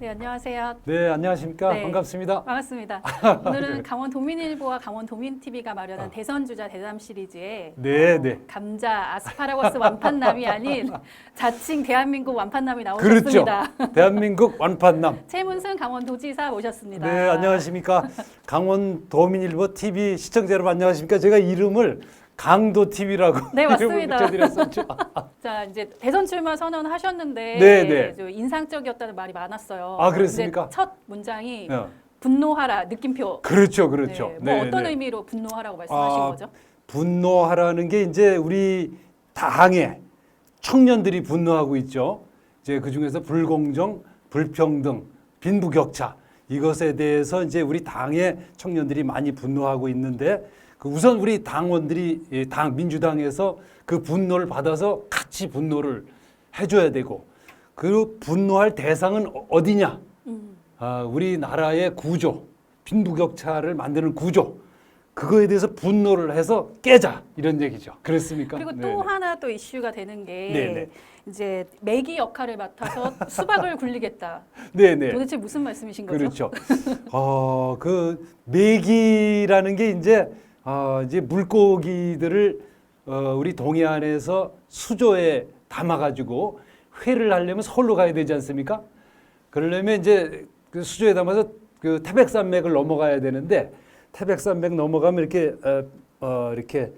네, 안녕하세요. 네, 안녕하십니까. 네. 반갑습니다. 반갑습니다. 오늘은 강원도민일보와 강원도민TV가 마련한 대선주자 대담 시리즈에 네, 네. 감자, 아스파라거스 완판남이 아닌 자칭 대한민국 완판남이 그렇죠. 나오셨습니다. 대한민국 완판남. 최문순 강원도지사 모셨습니다. 네, 안녕하십니까. 강원도민일보 TV 시청자 여러분 안녕하십니까. 제가 이름을 강도TV라고 네, 맞습니다. 붙여드렸었죠. 자, 이제 대선 출마 선언하셨는데 네, 네. 좀 인상적이었다는 말이 많았어요. 아, 그렇습니까? 근데 첫 문장이 네. 분노하라 느낌표. 그렇죠, 그렇죠. 네, 뭐 네, 어떤 네. 의미로 분노하라고 말씀하신 거죠? 분노하라는 게 이제 우리 당의 청년들이 분노하고 있죠. 이제 그 중에서 불공정, 불평등, 빈부격차 이것에 대해서 이제 우리 당의 청년들이 많이 분노하고 있는데 우선 우리 당원들이 당 민주당에서 그 분노를 받아서 같이 분노를 해줘야 되고 그 분노할 대상은 어디냐? 우리나라의 구조, 빈부격차를 만드는 구조. 그거에 대해서 분노를 해서 깨자 이런 얘기죠. 그렇습니까? 그리고 네네. 또 하나 또 이슈가 되는 게 네네. 이제 매기 역할을 맡아서 수박을 굴리겠다. 네네. 도대체 무슨 말씀이신 거죠? 그렇죠. 그 메기라는 게 이제 물고기들을 우리 동해안에서 수조에 담아가지고 회를 하려면 서울로 가야 되지 않습니까? 그러려면 이제 그 수조에 담아서 그 태백산맥을 넘어가야 되는데 태백산맥 넘어가면 이렇게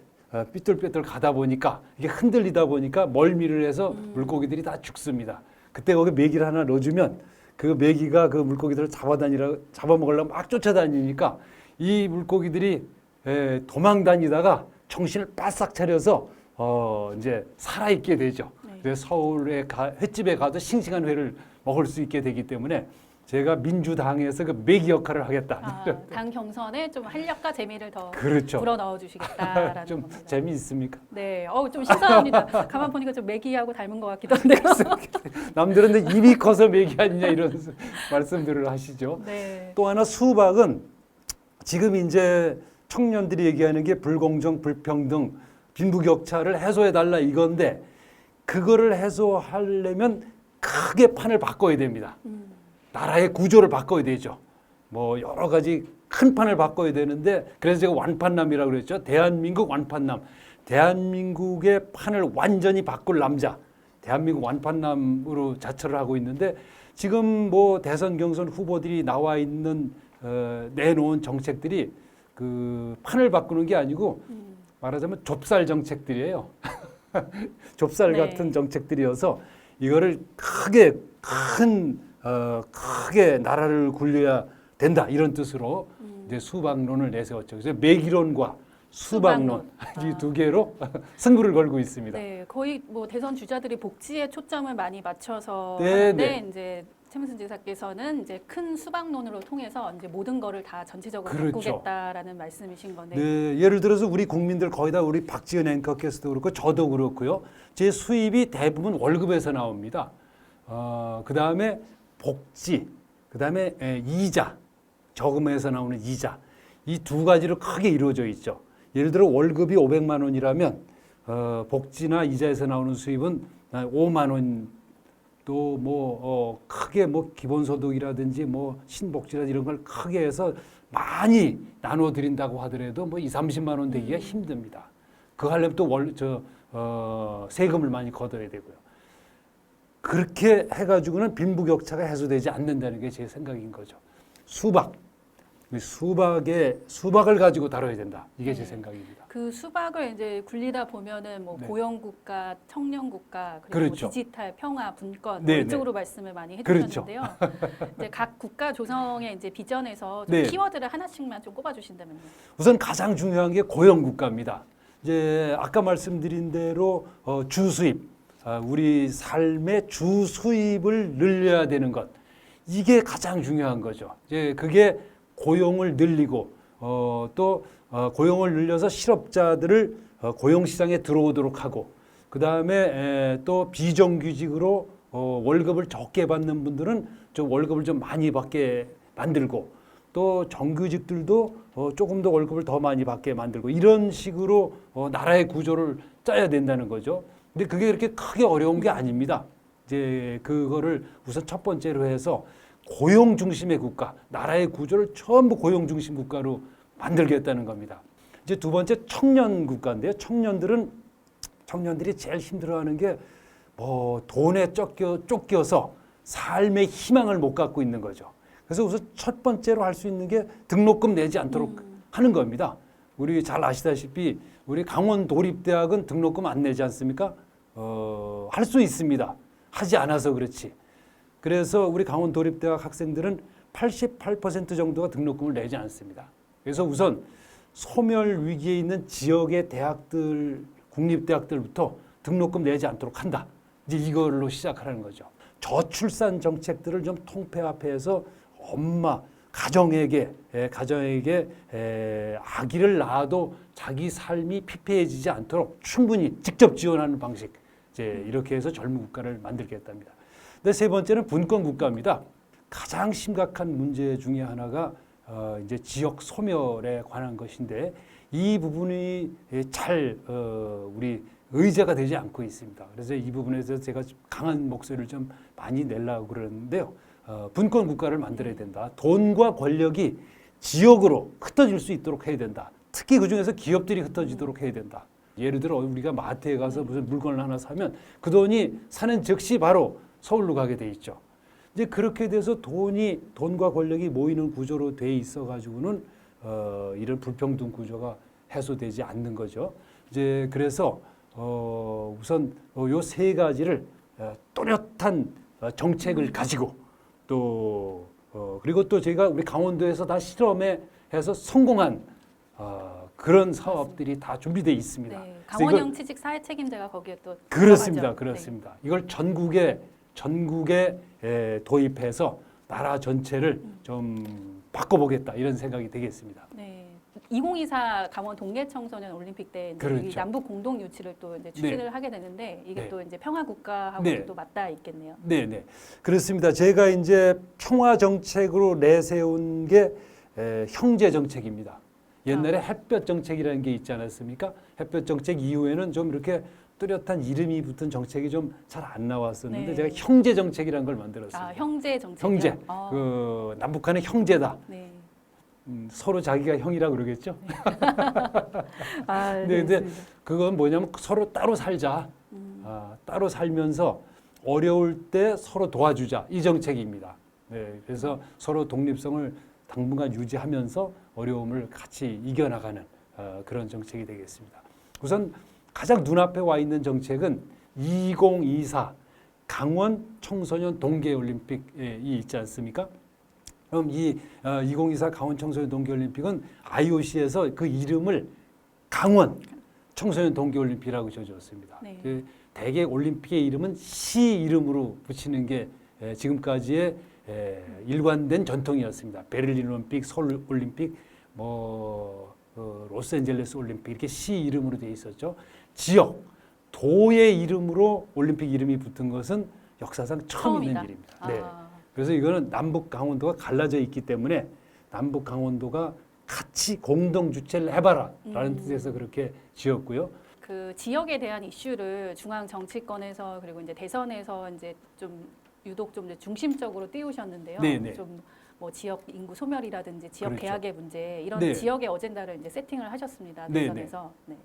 삐뚤빼뚤 가다 보니까 이게 흔들리다 보니까 멀미를 해서 물고기들이 다 죽습니다. 그때 거기 메기를 하나 넣어주면 그 메기가 그 물고기들을 잡아먹으려고 막 쫓아다니니까 이 물고기들이 도망 다니다가 정신을 바싹 차려서 이제 살아있게 되죠. 네. 그래서 서울에 횟집에 가도 싱싱한 회를 먹을 수 있게 되기 때문에 제가 민주당에서 그 메기 역할을 하겠다. 당 경선에 좀 활력과 재미를 더 그렇죠. 불어 넣어 주시겠다라는 좀 겁니다. 재미있습니까? 네, 좀 신선합니다. 가만 보니까 좀 매기하고 닮은 것 같기도 한데요. 남들은 입이 커서 메기 아니냐 이런 말씀들을 하시죠. 네. 또 하나 수박은 지금 이제 청년들이 얘기하는 게 불공정, 불평등, 빈부격차를 해소해달라 이건데 그거를 해소하려면 크게 판을 바꿔야 됩니다. 나라의 구조를 바꿔야 되죠. 뭐 여러 가지 큰 판을 바꿔야 되는데 그래서 제가 완판남이라고 그랬죠. 대한민국 완판남. 대한민국의 판을 완전히 바꿀 남자. 대한민국 완판남으로 자처를 하고 있는데 지금 뭐 대선 경선 후보들이 나와 있는 내놓은 정책들이 그 판을 바꾸는 게 아니고 말하자면 좁쌀 정책들이에요. 좁쌀 네. 같은 정책들이어서 이거를 크게 나라를 굴려야 된다 이런 뜻으로 이제 수박론을 내세웠죠. 그래서 매기론과 수박론 이 두 개로 승부를 걸고 있습니다. 네, 거의 뭐 대선 주자들이 복지에 초점을 많이 맞춰서 네, 하는데 네. 이제 최문순 지사께서는 이제 큰 수박론으로 통해서 이제 모든 거를 다 전체적으로 그렇죠. 바꾸겠다라는 말씀이신 건데. 네, 예를 들어서 우리 국민들 거의 다 우리 박지은 앵커께서도 그렇고 저도 그렇고요. 제 수입이 대부분 월급에서 나옵니다. 그 다음에 복지, 그 다음에 이자, 저금에서 나오는 이자 이 두 가지로 크게 이루어져 있죠. 예를 들어 월급이 500만 원이라면 복지나 이자에서 나오는 수입은 5만 원. 또 뭐 크게 뭐 기본소득이라든지 뭐 신복지라든지 이런 걸 크게 해서 많이 나눠 드린다고 하더라도 뭐 20-30만 원 되기가 힘듭니다. 그거 하려면 또 세금을 많이 걷어야 되고요. 그렇게 해가지고는 빈부격차가 해소되지 않는다는 게 제 생각인 거죠. 수박을 가지고 다뤄야 된다. 이게 제 생각입니다. 그 수박을 이제 굴리다 보면은 뭐 네. 고용국가, 청년국가, 그리고 그렇죠. 뭐 디지털, 평화, 분권 네, 이쪽으로 말씀을 많이 그렇죠. 해주셨는데요. 이제 각 국가 조성의 이제 비전에서 좀 네. 키워드를 하나씩만 좀 꼽아주신다면요. 우선 가장 중요한 게 고용국가입니다. 이제 아까 말씀드린 대로 주수입, 우리 삶의 주수입을 늘려야 되는 것. 이게 가장 중요한 거죠. 이제 그게 고용을 늘리고 또 고용을 늘려서 실업자들을 고용시장에 들어오도록 하고 그 다음에 또 비정규직으로 월급을 적게 받는 분들은 좀 월급을 좀 많이 받게 만들고 또 정규직들도 조금 더 월급을 더 많이 받게 만들고 이런 식으로 나라의 구조를 짜야 된다는 거죠. 근데 그게 그렇게 크게 어려운 게 아닙니다. 이제 그거를 우선 첫 번째로 해서 고용 중심의 국가, 나라의 구조를 전부 고용 중심 국가로 만들겠다는 겁니다. 이제 두 번째 청년 국가인데요. 청년들이 제일 힘들어하는 게 뭐 돈에 쫓겨서 삶의 희망을 못 갖고 있는 거죠. 그래서 우선 첫 번째로 할 수 있는 게 등록금 내지 않도록 하는 겁니다. 우리 잘 아시다시피 우리 강원도립대학은 등록금 안 내지 않습니까? 할 수 있습니다. 하지 않아서 그렇지. 그래서 우리 강원도립대학 학생들은 88% 정도가 등록금을 내지 않습니다. 그래서 우선 소멸 위기에 있는 지역의 대학들, 국립대학들부터 등록금 내지 않도록 한다. 이제 이걸로 시작하는 거죠. 저출산 정책들을 좀 통폐합해서 엄마, 가정에게 아기를 낳아도 자기 삶이 피폐해지지 않도록 충분히 직접 지원하는 방식. 이제 이렇게 해서 젊은 국가를 만들겠답니다. 근데 세 번째는 분권 국가입니다. 가장 심각한 문제 중에 하나가 이제 지역 소멸에 관한 것인데 이 부분이 잘 우리 의제가 되지 않고 있습니다. 그래서 이 부분에서 제가 강한 목소리를 좀 많이 내려고 그러는데요. 분권 국가를 만들어야 된다. 돈과 권력이 지역으로 흩어질 수 있도록 해야 된다. 특히 그중에서 기업들이 흩어지도록 해야 된다. 예를 들어 우리가 마트에 가서 무슨 물건을 하나 사면 그 돈이 사는 즉시 바로 서울로 가게 돼 있죠. 이제 그렇게 돼서 돈과 권력이 모이는 구조로 돼 있어 가지고는 이런 불평등 구조가 해소되지 않는 거죠. 이제 그래서 우선 요 세 가지를 또렷한 정책을 가지고 또 그리고 또 저희가 우리 강원도에서 다 실험에 해서 성공한 그런 사업들이 다 준비되어 있습니다. 네, 강원형 취직 사회 책임제가 거기에 또 그렇습니다. 들어가죠. 그렇습니다. 네. 이걸 전국에 도입해서 나라 전체를 좀 바꿔보겠다 이런 생각이 되겠습니다. 네. 2024 강원 동계 청소년 올림픽 때 그렇죠. 이 남북 공동 유치를 또 이제 추진을 하게 되는데 이게 네. 또 이제 평화 국가하고 네. 또 맞닿아 있겠네요. 네, 네. 그렇습니다. 제가 이제 평화 정책으로 내세운 게 형제 정책입니다. 옛날에 햇볕 정책이라는 게 있지 않았습니까? 햇볕 정책 이후에는 좀 이렇게 뚜렷한 이름이 붙은 정책이 좀 잘 안 나왔었는데 네. 제가 형제 정책이라는 걸 만들었습니다. 형제 정책. 형제. 그 남북한의 형제다. 네. 서로 자기가 형이라고 그러겠죠. 네, 근데 그건 뭐냐면 서로 따로 살자. 따로 살면서 어려울 때 서로 도와주자. 이 정책입니다. 네, 그래서 서로 독립성을 당분간 유지하면서 어려움을 같이 이겨나가는 그런 정책이 되겠습니다. 우선 가장 눈앞에 와 있는 정책은 2024 강원 청소년 동계올림픽이 있지 않습니까? 그럼 이 2024 강원 청소년 동계올림픽은 IOC에서 그 이름을 강원 청소년 동계올림픽이라고 지어줬습니다. 네. 그 대개 올림픽의 이름은 시 이름으로 붙이는 게 지금까지의 일관된 전통이었습니다. 베를린 올림픽, 서울 올림픽, 로스앤젤레스 올림픽 이렇게 시 이름으로 되어 있었죠. 지역, 도의 이름으로 올림픽 이름이 붙은 것은 역사상 처음 있는 일입니다. 네. 그래서 이거는 남북 강원도가 갈라져 있기 때문에 남북 강원도가 같이 공동 주체를 해봐라라는 뜻에서 그렇게 지었고요. 그 지역에 대한 이슈를 중앙 정치권에서 그리고 이제 대선에서 이제 좀 유독 좀 이제 중심적으로 띄우셨는데요. 네네. 좀 뭐 지역 인구 소멸이라든지 지역 그렇죠. 계약의 문제 이런 네. 지역의 어젠다를 이제 세팅을 하셨습니다. 네네. 대선에서. 네.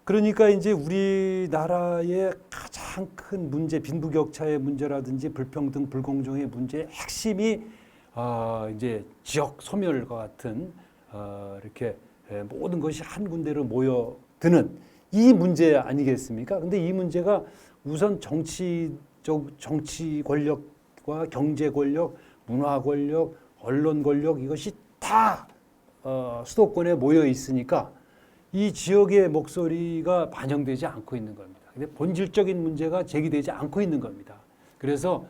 그러니까 이제 우리나라의 가장 큰 문제, 빈부격차의 문제라든지 불평등, 불공정의 문제의 핵심이 이제 지역 소멸과 같은 이렇게 모든 것이 한 군데로 모여드는 이 문제 아니겠습니까? 근데 이 문제가 우선 정치 권력과 경제 권력, 문화 권력, 언론 권력 이것이 다 수도권에 모여 있으니까 이 지역의 목소리가 반영되지 않고 있는 겁니다. 근데 본질적인 문제가 제기되지 않고 있는 겁니다. 그래서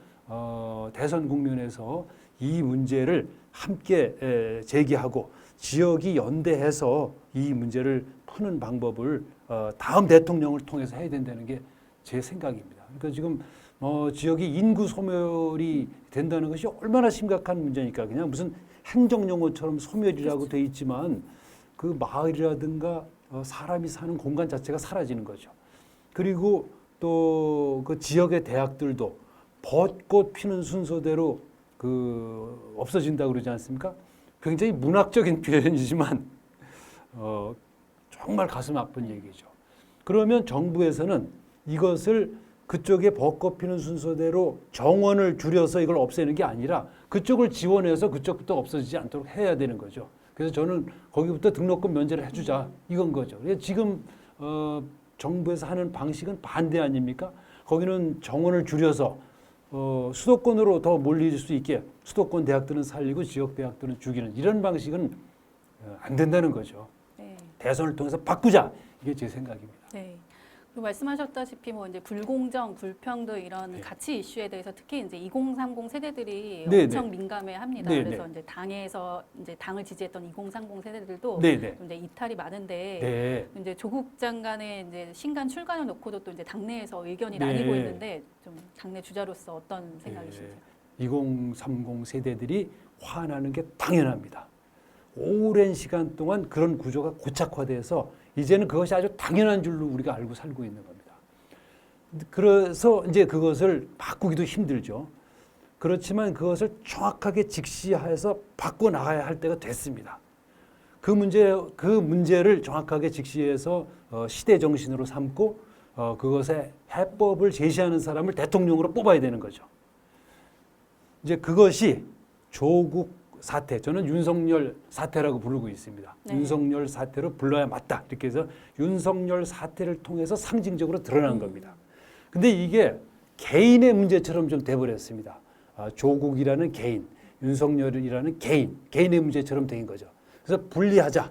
대선 국면에서 이 문제를 함께 제기하고 지역이 연대해서 이 문제를 푸는 방법을 다음 대통령을 통해서 해야 된다는 게 제 생각입니다. 그러니까 지금 지역이 인구 소멸이 된다는 것이 얼마나 심각한 문제니까 그냥 무슨 행정용어처럼 소멸이라고 돼 있지만 그 마을이라든가 사람이 사는 공간 자체가 사라지는 거죠. 그리고 또 그 지역의 대학들도 벚꽃 피는 순서대로 없어진다고 그러지 않습니까? 굉장히 문학적인 표현이지만 정말 가슴 아픈 얘기죠. 그러면 정부에서는 이것을 그쪽에 벚꽃 피는 순서대로 정원을 줄여서 이걸 없애는 게 아니라 그쪽을 지원해서 그쪽부터 없어지지 않도록 해야 되는 거죠. 그래서 저는 거기부터 등록금 면제를 해주자 이건 거죠. 지금 정부에서 하는 방식은 반대 아닙니까? 거기는 정원을 줄여서 수도권으로 더 몰릴 수 있게 수도권 대학들은 살리고 지역 대학들은 죽이는 이런 방식은 안 된다는 거죠. 네. 대선을 통해서 바꾸자 이게 제 생각입니다. 네. 그리고 말씀하셨다시피 뭐 이제 불공정, 불평등 이런 네. 가치 이슈에 대해서 특히 이제 2030 세대들이 네, 엄청 민감해합니다. 네, 그래서 네. 이제 당에서 이제 당을 지지했던 2030 세대들도 네, 네. 좀 이제 이탈이 많은데 네. 이제 조국 장관의 이제 신간 출간을 놓고도 또 이제 당내에서 의견이 네. 나뉘고 있는데 좀 당내 주자로서 어떤 생각이신지? 2030 세대들이 화나는 게 당연합니다. 오랜 시간 동안 그런 구조가 고착화돼서 이제는 그것이 아주 당연한 줄로 우리가 알고 살고 있는 겁니다. 그래서 이제 그것을 바꾸기도 힘들죠. 그렇지만 그것을 정확하게 직시해서 바꿔 나가야 할 때가 됐습니다. 그 문제를 정확하게 직시해서 시대 정신으로 삼고 그것의 해법을 제시하는 사람을 대통령으로 뽑아야 되는 거죠. 이제 그것이 조국 사태, 저는 윤석열 사태라고 부르고 있습니다. 네. 윤석열 사태로 불러야 맞다. 이렇게 해서 윤석열 사태를 통해서 상징적으로 드러난 겁니다. 근데 이게 개인의 문제처럼 좀 돼버렸습니다. 조국이라는 개인, 윤석열이라는 개인의 문제처럼 된 거죠. 그래서 분리하자.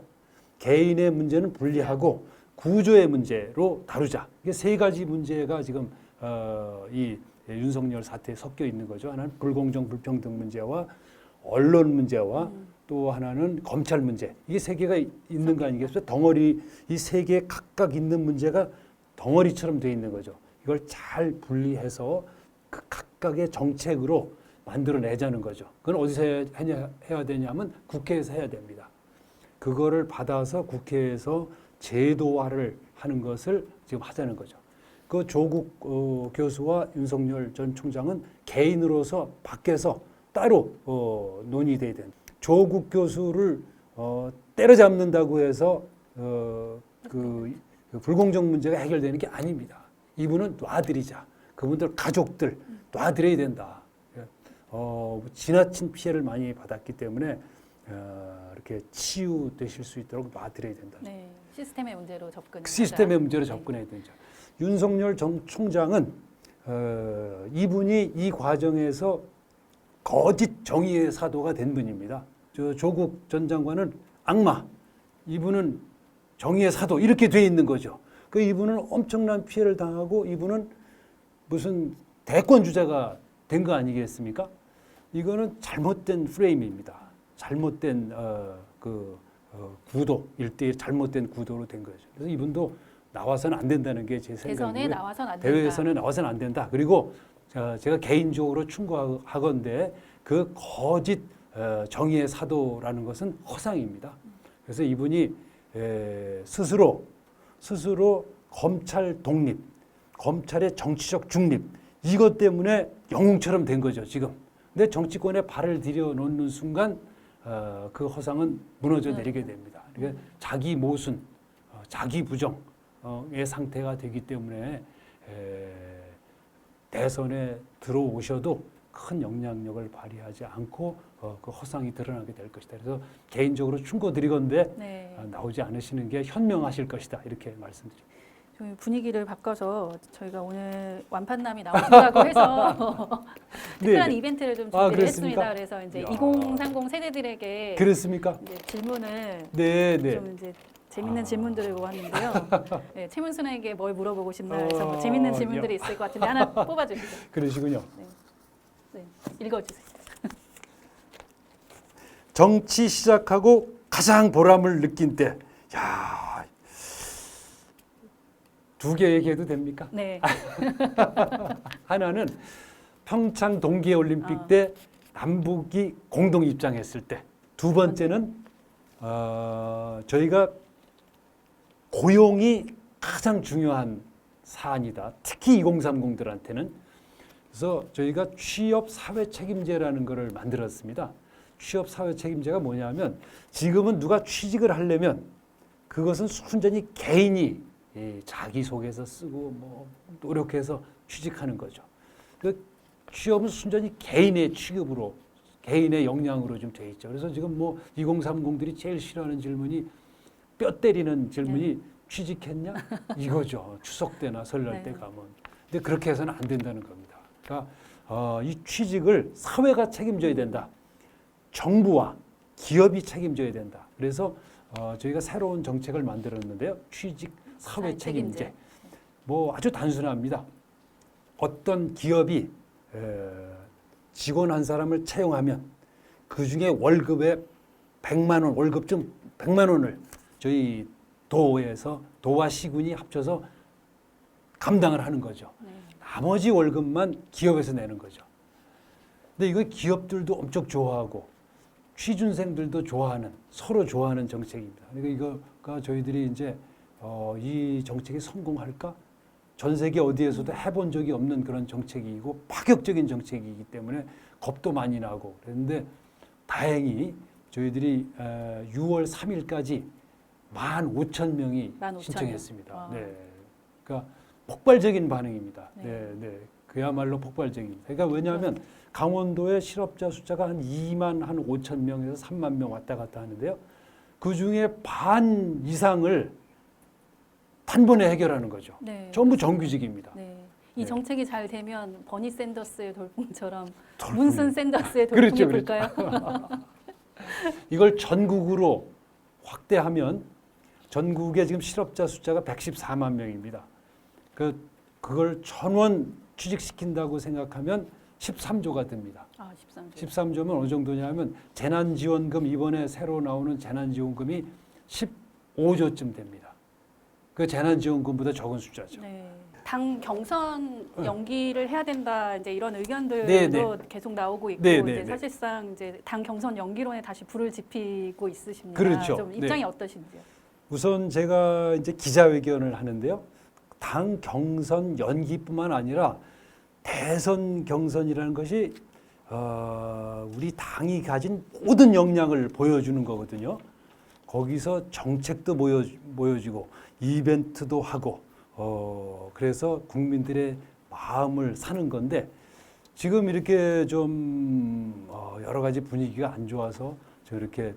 개인의 문제는 분리하고 구조의 문제로 다루자. 이게 세 가지 문제가 지금 이 윤석열 사태에 섞여 있는 거죠. 하나는 불공정, 불평등 문제와 언론 문제와 또 하나는 검찰 문제. 이게 세 개가 있는 거 아니겠어요? 덩어리, 이 세 개 각각 있는 문제가 덩어리처럼 돼 있는 거죠. 이걸 잘 분리해서 그 각각의 정책으로 만들어내자는 거죠. 그건 어디서 해야 되냐면 국회에서 해야 됩니다. 그거를 받아서 국회에서 제도화를 하는 것을 지금 하자는 거죠. 그 조국 교수와 윤석열 전 총장은 개인으로서 밖에서 따로 논의돼야 된다. 조국 교수를 때려잡는다고 해서 그 불공정 문제가 해결되는 게 아닙니다. 이분은 놔드리자. 그분들 가족들 놔드려야 된다. 지나친 피해를 많이 받았기 때문에 이렇게 치유되실 수 있도록 놔드려야 된다. 네, 시스템의 문제로 접근. 시스템의 문제로 접근해야 되죠. 윤석열 전 총장은 이분이 이 과정에서 거짓 정의의 사도가 된 분입니다. 조국 전 장관은 악마, 이분은 정의의 사도 이렇게 돼 있는 거죠. 그 이분은 엄청난 피해를 당하고 이분은 무슨 대권 주자가 된 거 아니겠습니까? 이거는 잘못된 프레임입니다. 잘못된 구도, 일대의 잘못된 구도로 된 거죠. 그래서 이분도 나와서는 안 된다는 게 제 생각이고요. 대선에 나와서는 안 된다. 대회에서는 나와서는 안 된다. 그리고 제가 개인적으로 충고하건대 그 거짓 정의의 사도라는 것은 허상입니다. 그래서 이분이 스스로 검찰 독립, 검찰의 정치적 중립 이것 때문에 영웅처럼 된 거죠 지금. 근데 정치권에 발을 들여놓는 순간 그 허상은 무너져 내리게 됩니다. 그러니까 자기 모순, 자기 부정의 상태가 되기 때문에 대선에 들어오셔도 큰 영향력을 발휘하지 않고 그 허상이 드러나게 될 것이다. 그래서 개인적으로 충고드리건대 네. 나오지 않으시는 게 현명하실 것이다. 이렇게 말씀드립니다. 저희 분위기를 바꿔서 저희가 오늘 완판남이 나오신다고 해서 특별한 네. 이벤트를 좀 아, 준비를 그랬습니까? 했습니다. 그래서 이제 야. 2030 세대들에게 그렇습니까? 이제 질문을 네. 좀 이제 재밌는 질문들을 모았는데요. 네, 최문순에게 뭘 물어보고 싶나 해서 뭐 재밌는 질문들이 있을 것 같은데 하나 뽑아주시죠. 그러시군요. 네, 읽어주세요. 정치 시작하고 가장 보람을 느낀 때, 야, 두 개 얘기해도 됩니까? 네. 하나는 평창 동계올림픽 때 남북이 공동 입장했을 때. 두 번째는 저희가 고용이 가장 중요한 사안이다. 특히 2030들한테는. 그래서 저희가 취업 사회 책임제라는 것을 만들었습니다. 취업 사회 책임제가 뭐냐면 지금은 누가 취직을 하려면 그것은 순전히 개인이 자기소개서 쓰고 뭐 노력해서 취직하는 거죠. 그 취업은 순전히 개인의 취급으로 개인의 역량으로 좀 돼 있죠. 그래서 지금 뭐 2030들이 제일 싫어하는 질문이 뼈 때리는 질문이 취직했냐? 이거죠. 추석 때나 설날 때 가면. 근데 그렇게 해서는 안 된다는 겁니다. 그러니까 이 취직을 사회가 책임져야 된다. 정부와 기업이 책임져야 된다. 그래서 저희가 새로운 정책을 만들었는데요. 취직 사회 책임제. 뭐 아주 단순합니다. 어떤 기업이 직원 한 사람을 채용하면 그중에 월급에 100만 원, 월급중 100만 원을 저희 도에서 도와 시군이 합쳐서 감당을 하는 거죠. 나머지 월급만 기업에서 내는 거죠. 근데 이거 기업들도 엄청 좋아하고 취준생들도 좋아하는 서로 좋아하는 정책입니다. 그러니까 이거가 저희들이 이제 이 정책이 성공할까? 전 세계 어디에서도 해본 적이 없는 그런 정책이고 파격적인 정책이기 때문에 겁도 많이 나고 그랬는데 다행히 저희들이 6월 3일까지 15,000명이 신청했습니다. 네, 그러니까 폭발적인 반응입니다. 네, 그야말로 폭발적입니다. 그러니까 왜냐하면 강원도의 실업자 숫자가 한 2만 한 5천 명에서 3만 명 왔다 갔다 하는데요. 그 중에 반 이상을 단번에 해결하는 거죠. 네. 전부 정규직입니다. 네. 이 정책이 잘 되면 버니 샌더스의 돌풍처럼 돌풍이. 문슨 샌더스의 돌풍이 그렇죠, 불까요? 이걸 전국으로 확대하면 전국에 지금 실업자 숫자가 114만 명입니다. 그걸 전원 취직시킨다고 생각하면 13조가 됩니다. 13조면 어느 정도냐면 재난지원금 이번에 새로 나오는 재난지원금이 15조쯤 됩니다. 그 재난지원금보다 적은 숫자죠. 네. 당 경선 연기를 해야 된다 이제 이런 의견들도 네. 계속 나오고 있고 네. 이제 사실상 이제 당 경선 연기론에 다시 불을 지피고 있으십니다. 그렇죠. 좀 입장이 어떠신지요? 우선 제가 이제 기자회견을 하는데요. 당 경선 연기뿐만 아니라 대선 경선이라는 것이 우리 당이 가진 모든 역량을 보여주는 거거든요. 거기서 정책도 보여주고 이벤트도 하고 그래서 국민들의 마음을 사는 건데 지금 이렇게 좀 여러 가지 분위기가 안 좋아서 저렇게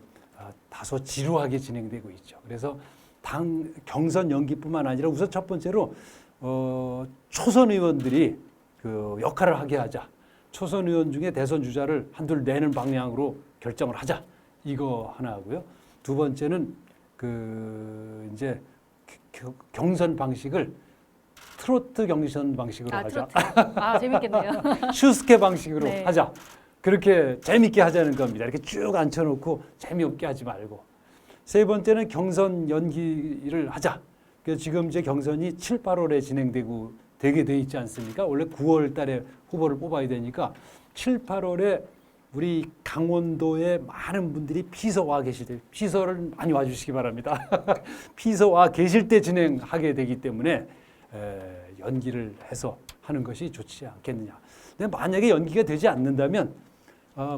다소 지루하게 진행되고 있죠. 그래서 당 경선 연기뿐만 아니라 우선 첫 번째로 초선 의원들이 그 역할을 하게 하자. 초선 의원 중에 대선 주자를 한둘 내는 방향으로 결정을 하자. 이거 하나 하고요. 두 번째는 그 이제 경선 방식을 트로트 경선 방식으로 하자. 재밌겠네요. 슈스케 방식으로 네. 하자. 그렇게 재밌게 하자는 겁니다. 이렇게 쭉 앉혀놓고 재미없게 하지 말고. 세 번째는 경선 연기를 하자. 그래서 지금 이제 경선이 7, 8월에 되게 돼 있지 않습니까? 원래 9월 달에 후보를 뽑아야 되니까 7, 8월에 우리 강원도에 많은 분들이 피서 와 계실 때 피서를 많이 와주시기 바랍니다. 피서 와 계실 때 진행하게 되기 때문에 연기를 해서 하는 것이 좋지 않겠느냐. 근데 만약에 연기가 되지 않는다면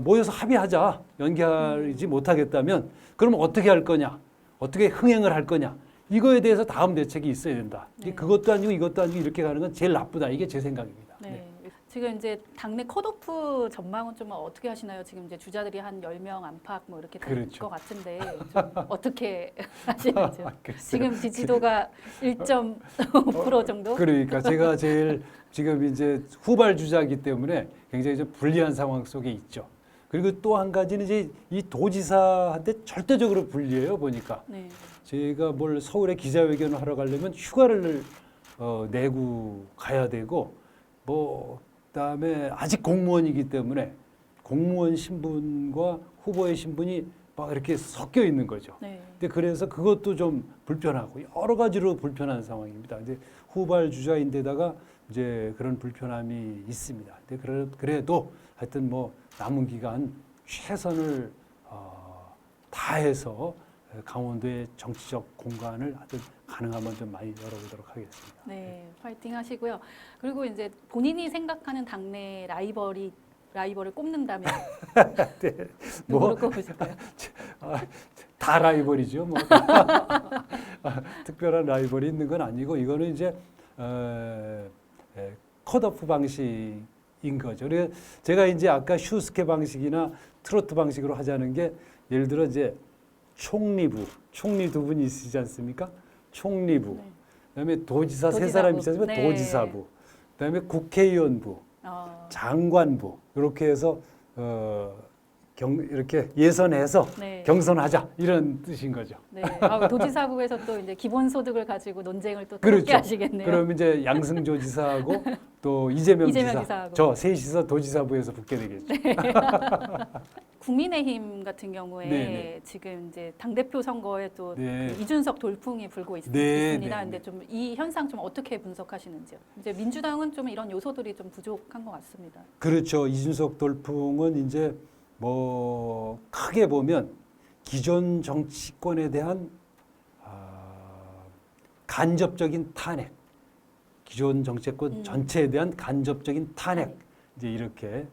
모여서 합의하자. 연기하지 못하겠다면 그러면 어떻게 할 거냐? 어떻게 흥행을 할 거냐? 이거에 대해서 다음 대책이 있어야 된다. 네. 그것도 아니고 이것도 아니고 이렇게 가는 건 제일 나쁘다. 이게 제 생각입니다. 네. 지금 이제 당내 컷오프 전망은 좀 어떻게 하시나요? 지금 이제 주자들이 한 10명 안팎 뭐 이렇게 될 것 같은데 좀 어떻게 하시는지요? 지금 지지도가 1.5% 정도? 그러니까 제가 제일 지금 이제 후발 주자이기 때문에 굉장히 좀 불리한 상황 속에 있죠. 그리고 또 한 가지는 이제 이 도지사한테 절대적으로 불리해요. 보니까 네. 제가 서울에 기자회견을 하러 가려면 휴가를 내고 가야 되고 그다음에 아직 공무원이기 때문에 공무원 신분과 후보의 신분이 막 이렇게 섞여 있는 거죠. 네. 근데 그래서 그것도 좀 불편하고 여러 가지로 불편한 상황입니다. 이제 후발 주자인데다가 이제 그런 불편함이 있습니다. 근데 그래도 하여튼 남은 기간 최선을 다해서 강원도의 정치적 공간을 하여튼 가능하면 좀 많이 열어보도록 하겠습니다. 네, 파이팅 하시고요. 그리고 이제 본인이 생각하는 당내 라이벌을 꼽는다면 네. 누구를 꼽으실까요? 다 라이벌이죠. 뭐 특별한 라이벌이 있는 건 아니고 이거는 이제 컷오프 방식인 거죠. 그래서 제가 이제 아까 슈스케 방식이나 트로트 방식으로 하자는 게 예를 들어 이제 총리 두 분이 있으시지 않습니까? 총리부, 네. 그다음에 도지사 세 도지사부. 사람이 있어서 네. 도지사부, 그다음에 국회의원부, 장관부 이렇게 해서 이렇게 예선해서 네. 경선하자 이런 뜻인 거죠. 네. 도지사부에서 또 이제 기본소득을 가지고 논쟁을 또 그렇죠. 뜨겁게 하시겠네요. 그럼 이제 양승조 지사하고 또 이재명 지사, 지사하고. 저 셋이서 도지사부에서 붙게 되겠죠. 국민의힘 같은 경우에 네네. 지금 이제 당대표 선거에 또 네. 그 이준석 돌풍이 불고 있습니다. 네, 근데 좀 이 현상 좀 어떻게 분석하시는지요? 이제 민주당은 좀 이런 요소들이 좀 부족한 것 같습니다. 그렇죠. 이준석 돌풍은 이제 뭐 크게 보면 기존 정치권에 대한 간접적인 탄핵, 기존 정치권 전체에 대한 간접적인 탄핵 이제 이렇게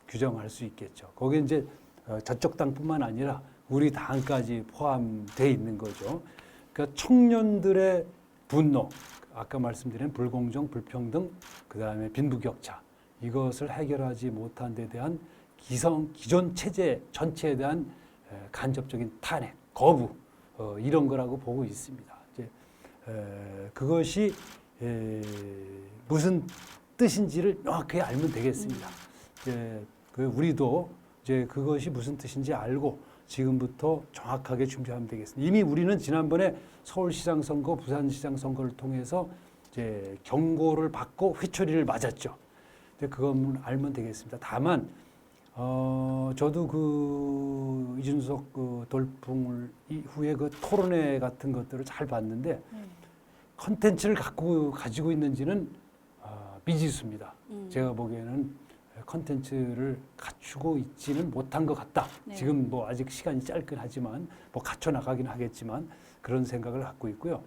규정할 수 있겠죠. 거기에 이제 저쪽 당뿐만 아니라 우리 당까지 포함되어 있는 거죠. 그러니까 청년들의 분노, 아까 말씀드린 불공정, 불평등, 그 다음에 빈부격차 이것을 해결하지 못한 데 대한 기존 체제 전체에 대한 간접적인 탄핵, 거부 이런 거라고 보고 있습니다. 이제 그것이 무슨 뜻인지를 명확히 알면 되겠습니다. 이제 우리도 이제 그것이 무슨 뜻인지 알고 지금부터 정확하게 준비하면 되겠습니다. 이미 우리는 지난번에 서울시장 선거, 부산시장 선거를 통해서 이제 경고를 받고 회초리를 맞았죠. 근데 그건 알면 되겠습니다. 다만 저도 그 이준석 그 돌풍을 이후에 그 토론회 같은 것들을 잘 봤는데 컨텐츠를 가지고 있는지는 미지수입니다. 제가 보기에는 컨텐츠를 갖추고 있지는 못한 것 같다. 네. 지금 뭐 아직 시간이 짧긴 하지만 뭐 갖춰 나가긴 하겠지만 그런 생각을 갖고 있고요.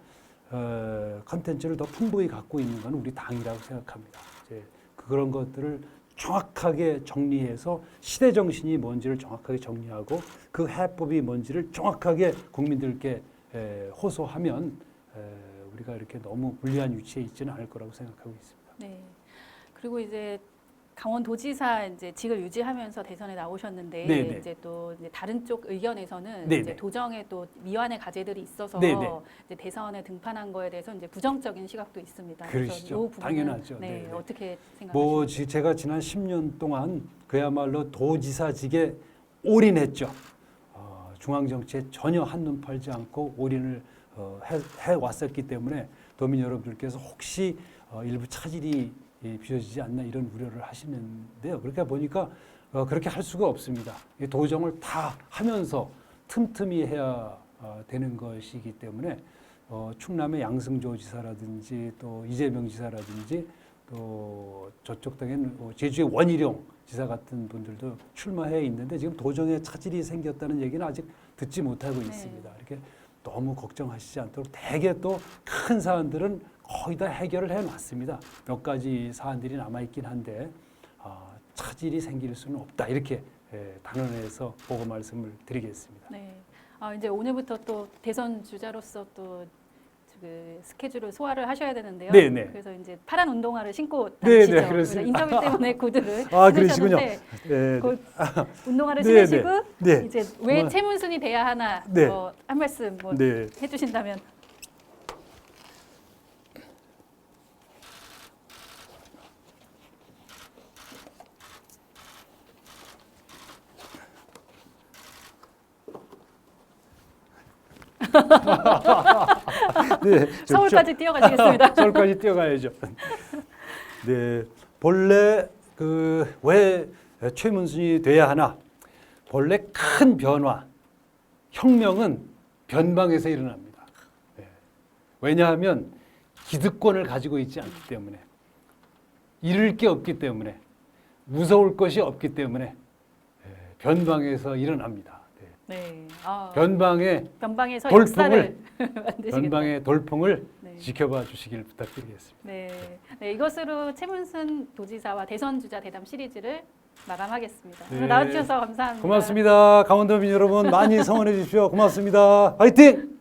컨텐츠를 더 풍부히 갖고 있는 건 우리 당이라고 생각합니다. 이제 그런 것들을 정확하게 정리해서 시대 정신이 뭔지를 정확하게 정리하고 그 해법이 뭔지를 정확하게 국민들께 호소하면 우리가 이렇게 너무 불리한 위치에 있지는 않을 거라고 생각하고 있습니다. 네. 그리고 이제 강원도지사 이제 직을 유지하면서 대선에 나오셨는데 네네. 이제 또 이제 다른 쪽 의견에서는 네네. 이제 도정에 또 미완의 과제들이 있어서 네네. 이제 대선에 등판한 거에 대해서 이제 부정적인 시각도 있습니다. 그러시죠. 이 부분은 당연하죠. 네, 네네. 어떻게 생각하십니까? 뭐 제가 지난 10년 동안 그야말로 도지사직에 올인했죠. 중앙 정치에 전혀 한눈 팔지 않고 올인을 해왔었기 때문에 도민 여러분들께서 혹시 일부 차질이 빚어지지 않나 이런 우려를 하시는데요. 그렇게 보니까 그렇게 할 수가 없습니다. 도정을 다 하면서 틈틈이 해야 되는 것이기 때문에 충남의 양승조 지사라든지 또 이재명 지사라든지 또 저쪽 당에는 제주의 원희룡 지사 같은 분들도 출마해 있는데 지금 도정에 차질이 생겼다는 얘기는 아직 듣지 못하고 있습니다. 이렇게 너무 걱정하시지 않도록 대개 또 큰 사안들은 거의 다 해결을 해놨습니다. 몇 가지 사안들이 남아있긴 한데 차질이 생길 수는 없다. 이렇게 단언해서 보고 말씀을 드리겠습니다. 네. 이제 오늘부터 또 대선 주자로서 또 그 스케줄을 소화를 하셔야 되는데요. 네네. 그래서 이제 파란 운동화를 신고 네네, 다니시죠. 그렇습니다. 인터뷰 때문에 구두를 그러시군요. 신으셨는데 네. 그 운동화를 네네. 신으시고 네. 이제 왜 최문순이 돼야 하나 네. 한 말씀 네. 해주신다면. 네, 서울까지 뛰어가시겠습니다. 서울까지 뛰어가야죠. 네, 본래 왜 최문순이 돼야 하나? 본래 큰 변화, 혁명은 변방에서 일어납니다. 네. 왜냐하면 기득권을 가지고 있지 않기 때문에, 잃을 게 없기 때문에, 무서울 것이 없기 때문에 변방에서 일어납니다. 네. 네. 변방의 변방에서 돌풍을 역사를 만드시겠다. 변방의 돌풍을 네. 지켜봐 주시길 부탁드리겠습니다. 네. 네, 이것으로 최문순 도지사와 대선 주자 대담 시리즈를 마감하겠습니다. 네. 오늘 나와주셔서 감사합니다. 고맙습니다. 강원도민 여러분 많이 성원해 주십시오. 고맙습니다. 화이팅!